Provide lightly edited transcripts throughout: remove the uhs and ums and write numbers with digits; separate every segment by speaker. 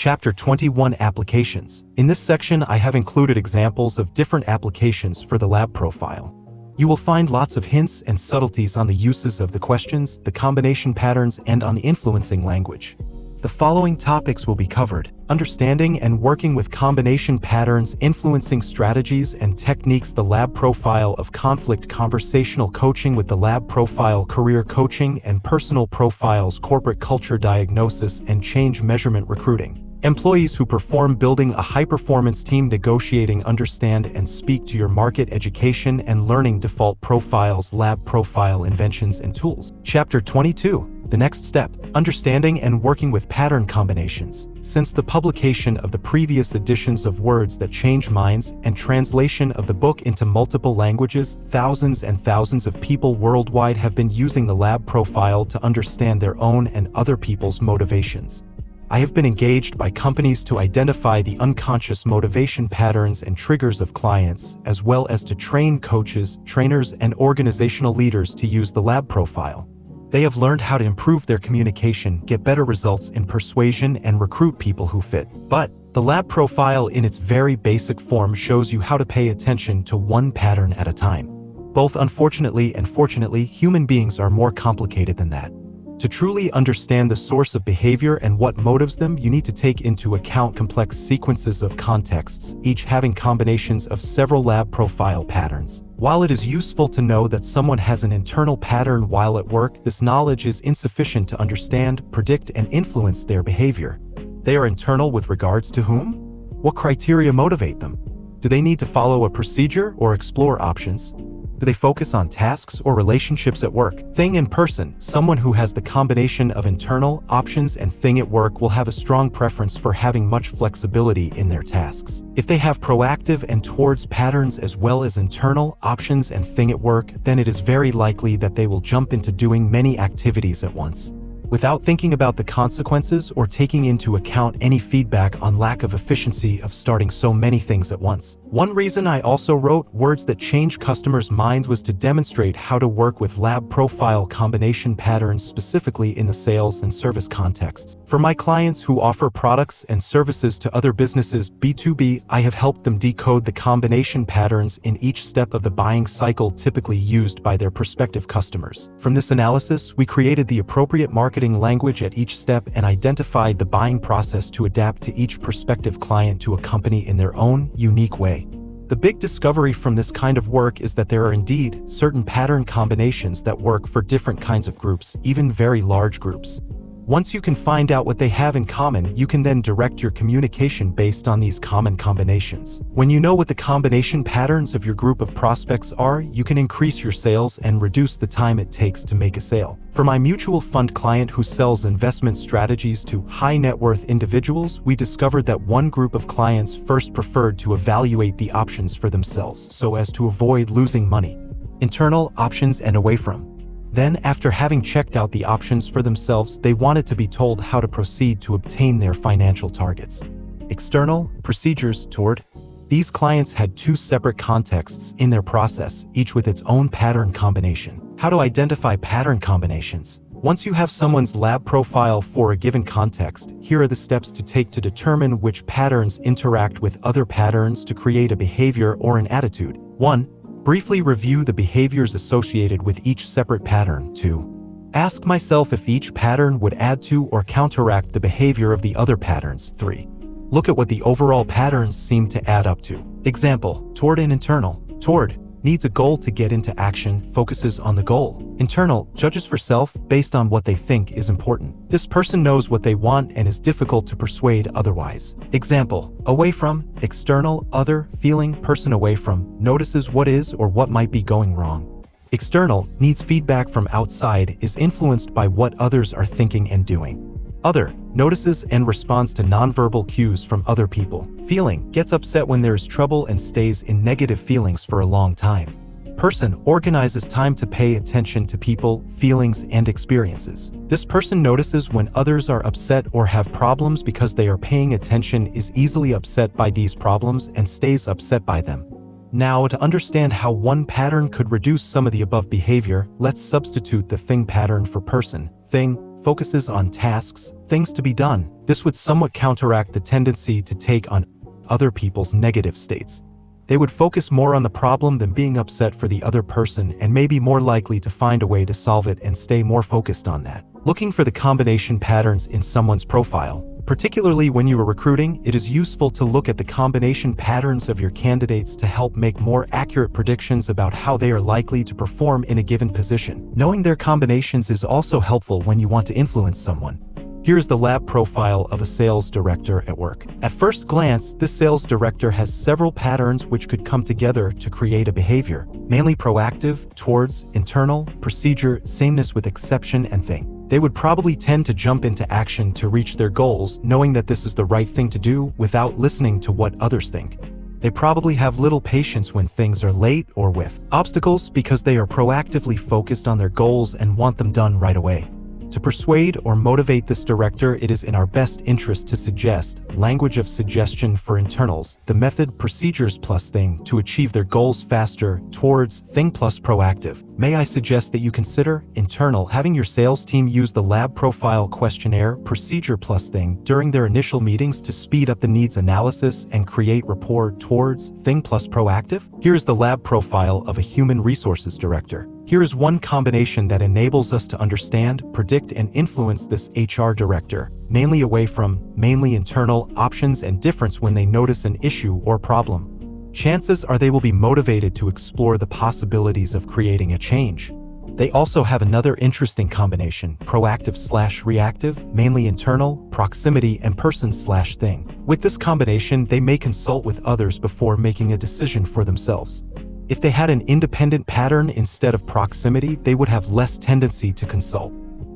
Speaker 1: Chapter 21 Applications. In this section, I have included examples of different applications for the lab profile. You will find lots of hints and subtleties on the uses of the questions, the combination patterns, and on the influencing language. The following topics will be covered: understanding and working with combination patterns, influencing strategies and techniques, the lab profile of conflict, conversational coaching with the lab profile, career coaching and personal profiles, corporate culture diagnosis and change measurement, recruiting. Employees who perform, building a high-performance team, negotiating, understand and speak to your market, education and learning, default profiles, lab profile, inventions and tools. Chapter 22. The next step: understanding and working with pattern combinations. Since the publication of the previous editions of Words That Change Minds and translation of the book into multiple languages, thousands and thousands of people worldwide have been using the lab profile to understand their own and other people's motivations. I have been engaged by companies to identify the unconscious motivation patterns and triggers of clients, as well as to train coaches, trainers, and organizational leaders to use the lab profile. They have learned how to improve their communication, get better results in persuasion, and recruit people who fit. But the lab profile in its very basic form shows you how to pay attention to one pattern at a time. Both unfortunately and fortunately, human beings are more complicated than that. To truly understand the source of behavior and what motives them, you need to take into account complex sequences of contexts, each having combinations of several lab profile patterns. While it is useful to know that someone has an internal pattern while at work, this knowledge is insufficient to understand, predict, and influence their behavior. They are internal with regards to whom? What criteria motivate them? Do they need to follow a procedure or explore options? Do they focus on tasks or relationships at work? Thing and person. Someone who has the combination of internal, options, and thing at work will have a strong preference for having much flexibility in their tasks. If they have proactive and towards patterns as well as internal, options, and thing at work, then it is very likely that they will jump into doing many activities at once, without thinking about the consequences or taking into account any feedback on lack of efficiency of starting so many things at once. One reason I also wrote Words That Change Customers' Minds was to demonstrate how to work with lab profile combination patterns, specifically in the sales and service contexts. For my clients who offer products and services to other businesses, B2B, I have helped them decode the combination patterns in each step of the buying cycle typically used by their prospective customers. From this analysis, we created the appropriate marketing language at each step and identified the buying process to adapt to each prospective client to a company in their own unique way. The big discovery from this kind of work is that there are indeed certain pattern combinations that work for different kinds of groups, even very large groups. Once you can find out what they have in common, you can then direct your communication based on these common combinations. When you know what the combination patterns of your group of prospects are, you can increase your sales and reduce the time it takes to make a sale. For my mutual fund client who sells investment strategies to high net worth individuals, we discovered that one group of clients first preferred to evaluate the options for themselves so as to avoid losing money. Internal, options, and away from. Then, after having checked out the options for themselves, they wanted to be told how to proceed to obtain their financial targets. External, procedures, toward. These clients had two separate contexts in their process, each with its own pattern combination. How to identify pattern combinations. Once you have someone's lab profile for a given context, here are the steps to take to determine which patterns interact with other patterns to create a behavior or an attitude. 1. Briefly review the behaviors associated with each separate pattern. 2. Ask myself if each pattern would add to or counteract the behavior of the other patterns. 3. Look at what the overall patterns seem to add up to. Example: toward and internal. Toward needs a goal to get into action, focuses on the goal. Internal judges for self based on what they think is important. This person knows what they want and is difficult to persuade otherwise. Example: away from. External, other, feeling, person away from, notices what is or what might be going wrong. External needs feedback from outside, is influenced by what others are thinking and doing. Other notices and responds to nonverbal cues from other people. Feeling gets upset when there is trouble and stays in negative feelings for a long time. Person organizes time to pay attention to people, feelings, and experiences. This person notices when others are upset or have problems because they are paying attention, is easily upset by these problems, and stays upset by them. Now, to understand how one pattern could reduce some of the above behavior, let's substitute the thing pattern for person. Thing, focuses on tasks, things to be done. This would somewhat counteract the tendency to take on other people's negative states. They would focus more on the problem than being upset for the other person and may be more likely to find a way to solve it and stay more focused on that. Looking for the combination patterns in someone's profile. Particularly when you are recruiting, it is useful to look at the combination patterns of your candidates to help make more accurate predictions about how they are likely to perform in a given position. Knowing their combinations is also helpful when you want to influence someone. Here is the lab profile of a sales director at work. At first glance, this sales director has several patterns which could come together to create a behavior, mainly proactive, towards, internal, procedure, sameness with exception, and thing. They would probably tend to jump into action to reach their goals, knowing that this is the right thing to do without listening to what others think. They probably have little patience when things are late or with obstacles because they are proactively focused on their goals and want them done right away. To persuade or motivate this director, it is in our best interest to suggest language of suggestion for internals, the method procedures plus thing to achieve their goals faster, towards thing plus proactive. May I suggest that you consider internal having your sales team use the lab profile questionnaire procedure plus thing during their initial meetings to speed up the needs analysis and create rapport towards thing plus proactive? Here is the lab profile of a human resources director. Here is one combination that enables us to understand, predict, and influence this HR director, mainly away from mainly internal options and difference when they notice an issue or problem. Chances are they will be motivated to explore the possibilities of creating a change. They also have another interesting combination, proactive/reactive, mainly internal, proximity, and person/thing. With this combination, they may consult with others before making a decision for themselves. If they had an independent pattern instead of proximity, they would have less tendency to consult.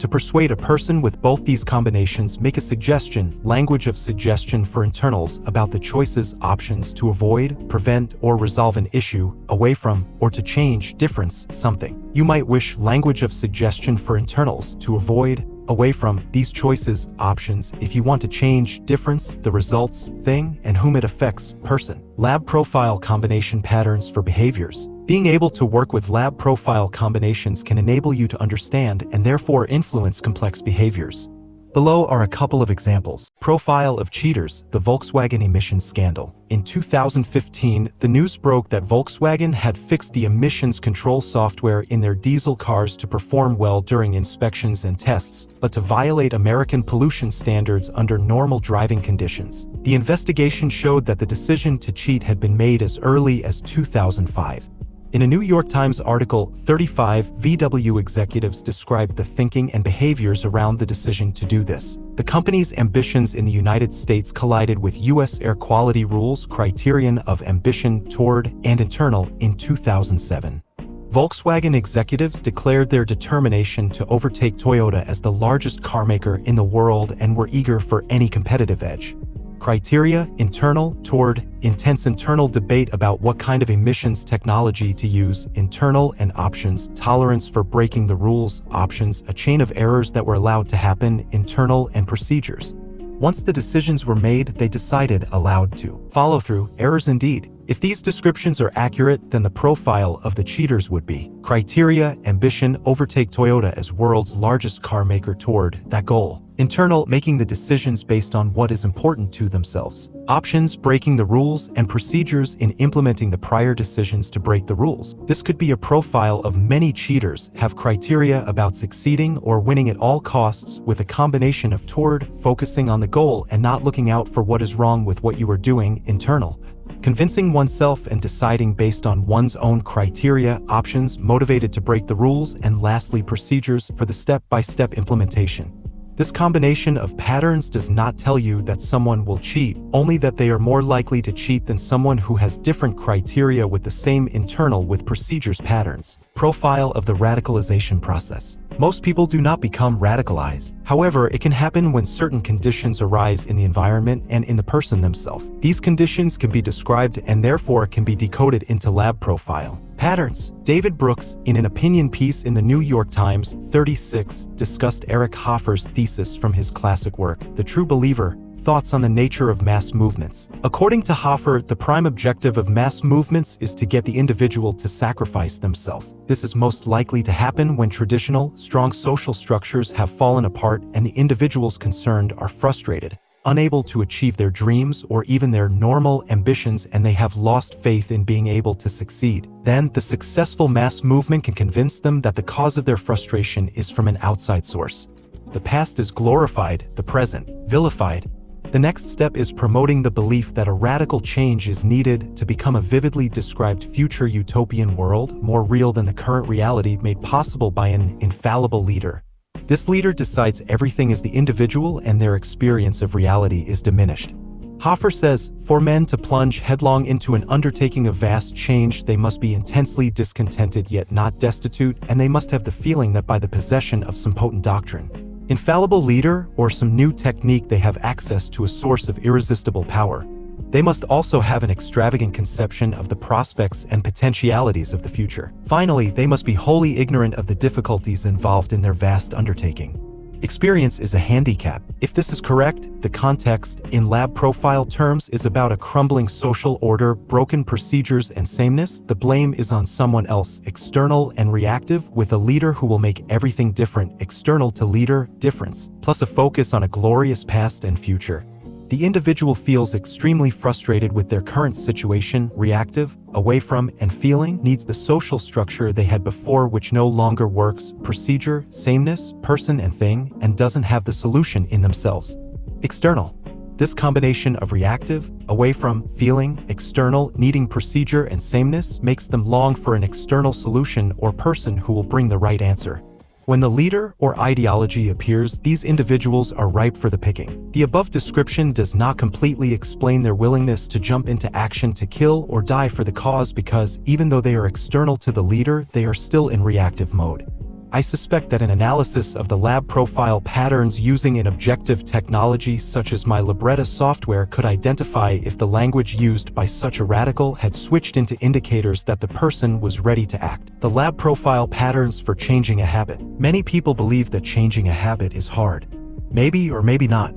Speaker 1: To persuade a person with both these combinations, make a suggestion, language of suggestion for internals about the choices, options to avoid, prevent, or resolve an issue, away from, or to change, difference, something. You might wish language of suggestion for internals to avoid, away from, these choices, options, if you want to change, difference, the results, thing, and whom it affects, person. Lab profile combination patterns for behaviors. Being able to work with lab profile combinations can enable you to understand and therefore influence complex behaviors. Below are a couple of examples. Profile of cheaters, the Volkswagen emissions scandal. In 2015, the news broke that Volkswagen had fixed the emissions control software in their diesel cars to perform well during inspections and tests, but to violate American pollution standards under normal driving conditions. The investigation showed that the decision to cheat had been made as early as 2005. In a New York Times article, 35 VW executives described the thinking and behaviors around the decision to do this. The company's ambitions in the United States collided with U.S. air quality rules criterion of ambition toward and internal in 2007. Volkswagen executives declared their determination to overtake Toyota as the largest carmaker in the world and were eager for any competitive edge. Criteria, internal, toward, intense internal debate about what kind of emissions technology to use, internal and options, tolerance for breaking the rules, options, a chain of errors that were allowed to happen, internal and procedures. Once the decisions were made, they decided aloud to follow through, errors indeed. If these descriptions are accurate, then the profile of the cheaters would be criteria, ambition, overtake Toyota as world's largest car maker toward that goal. Internal, making the decisions based on what is important to themselves. Options, breaking the rules, and procedures in implementing the prior decisions to break the rules. This could be a profile of many cheaters, have criteria about succeeding or winning at all costs with a combination of toward, focusing on the goal and not looking out for what is wrong with what you are doing, internal. Convincing oneself and deciding based on one's own criteria, options, motivated to break the rules, and lastly procedures for the step-by-step implementation. This combination of patterns does not tell you that someone will cheat, only that they are more likely to cheat than someone who has different criteria with the same internal with procedures patterns. Profile of the radicalization process. Most people do not become radicalized. However, it can happen when certain conditions arise in the environment and in the person themselves. These conditions can be described and therefore can be decoded into lab profile. Patterns. David Brooks, in an opinion piece in the New York Times, 36, discussed Eric Hoffer's thesis from his classic work, The True Believer, thoughts on the nature of mass movements. According to Hoffer, the prime objective of mass movements is to get the individual to sacrifice themselves. This is most likely to happen when traditional, strong social structures have fallen apart and the individuals concerned are frustrated, unable to achieve their dreams or even their normal ambitions, and they have lost faith in being able to succeed. Then, the successful mass movement can convince them that the cause of their frustration is from an outside source. The past is glorified, the present vilified. The next step is promoting the belief that a radical change is needed to become a vividly described future utopian world, more real than the current reality made possible by an infallible leader. This leader decides everything as the individual and their experience of reality is diminished. Hoffer says, for men to plunge headlong into an undertaking of vast change, they must be intensely discontented yet not destitute, and they must have the feeling that by the possession of some potent doctrine, infallible leader, or some new technique, they have access to a source of irresistible power. They must also have an extravagant conception of the prospects and potentialities of the future. Finally, they must be wholly ignorant of the difficulties involved in their vast undertaking. Experience is a handicap. If this is correct, the context, in lab profile terms, is about a crumbling social order, broken procedures, and sameness. The blame is on someone else, external and reactive, with a leader who will make everything different, external to leader, difference, plus a focus on a glorious past and future. The individual feels extremely frustrated with their current situation, reactive, away from, and feeling needs the social structure they had before, which no longer works, procedure, sameness, person and thing, and doesn't have the solution in themselves. External. This combination of reactive, away from, feeling, external, needing procedure and sameness makes them long for an external solution or person who will bring the right answer. When the leader or ideology appears, these individuals are ripe for the picking. The above description does not completely explain their willingness to jump into action to kill or die for the cause, because even though they are external to the leader, they are still in reactive mode. I suspect that an analysis of the lab profile patterns using an objective technology such as my libretta software could identify if the language used by such a radical had switched into indicators that the person was ready to act. The lab profile patterns for changing a habit. Many people believe that changing a habit is hard. Maybe or maybe not.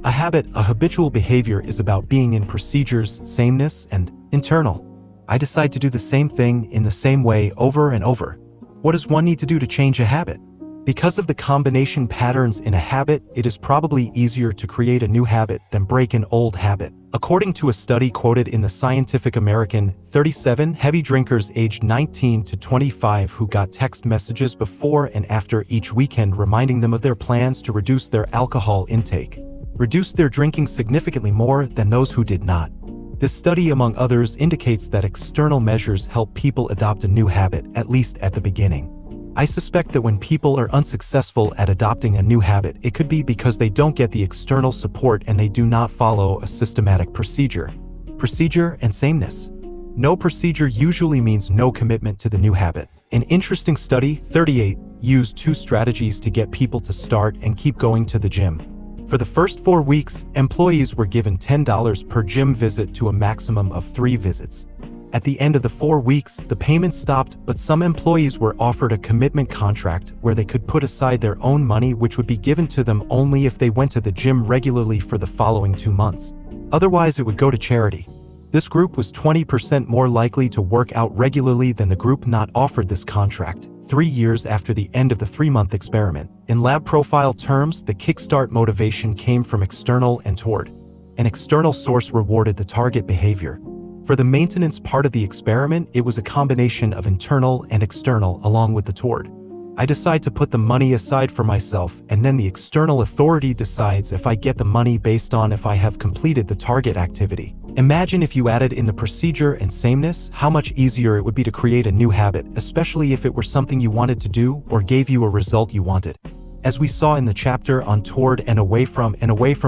Speaker 1: A habit, a habitual behavior, is about being in procedures, sameness, and internal. I decide to do the same thing in the same way over and over. What does one need to do to change a habit? Because of the combination patterns in a habit, it is probably easier to create a new habit than break an old habit. According to a study quoted in the Scientific American, 37 heavy drinkers aged 19 to 25 who got text messages before and after each weekend reminding them of their plans to reduce their alcohol intake reduced their drinking significantly more than those who did not. This study, among others, indicates that external measures help people adopt a new habit, at least at the beginning. I suspect that when people are unsuccessful at adopting a new habit, it could be because they don't get the external support and they do not follow a systematic procedure. Procedure and sameness. No procedure usually means no commitment to the new habit. An interesting study, 38, used two strategies to get people to start and keep going to the gym. For the first 4 weeks, employees were given $10 per gym visit to a maximum of 3 visits. At the end of the 4 weeks, the payment stopped, but some employees were offered a commitment contract where they could put aside their own money, which would be given to them only if they went to the gym regularly for the following 2 months. Otherwise, it would go to charity. This group was 20% more likely to work out regularly than the group not offered this contract, 3 years after the end of the 3-month experiment. In lab profile terms, the kickstart motivation came from external and toward. An external source rewarded the target behavior. For the maintenance part of the experiment, it was a combination of internal and external along with the toward. I decide to put the money aside for myself, and then the external authority decides if I get the money based on if I have completed the target activity. Imagine if you added in the procedure and sameness, how much easier it would be to create a new habit, especially if it were something you wanted to do or gave you a result you wanted. As we saw in the chapter on toward and away from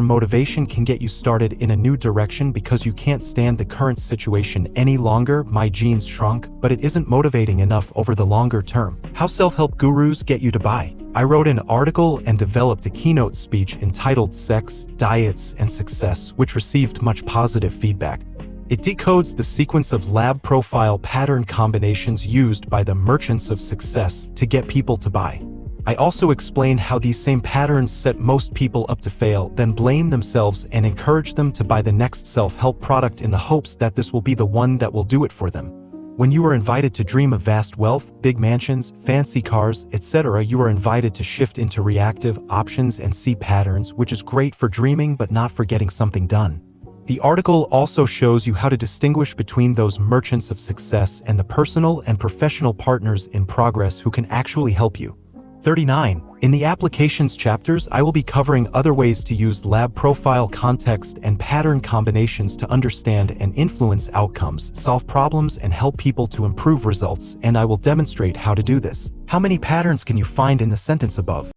Speaker 1: motivation can get you started in a new direction because you can't stand the current situation any longer. My jeans shrunk, but it isn't motivating enough over the longer term. How self-help gurus get you to buy. I wrote an article and developed a keynote speech entitled Sex, Diets, and Success, which received much positive feedback. It decodes the sequence of lab profile pattern combinations used by the merchants of success to get people to buy. I also explain how these same patterns set most people up to fail, then blame themselves and encourage them to buy the next self-help product in the hopes that this will be the one that will do it for them. When you are invited to dream of vast wealth, big mansions, fancy cars, etc., you are invited to shift into reactive options and see patterns, which is great for dreaming but not for getting something done. The article also shows you how to distinguish between those merchants of success and the personal and professional partners in progress who can actually help you. 39. In the applications chapters, I will be covering other ways to use lab profile context and pattern combinations to understand and influence outcomes, solve problems, and help people to improve results, and I will demonstrate how to do this. How many patterns can you find in the sentence above?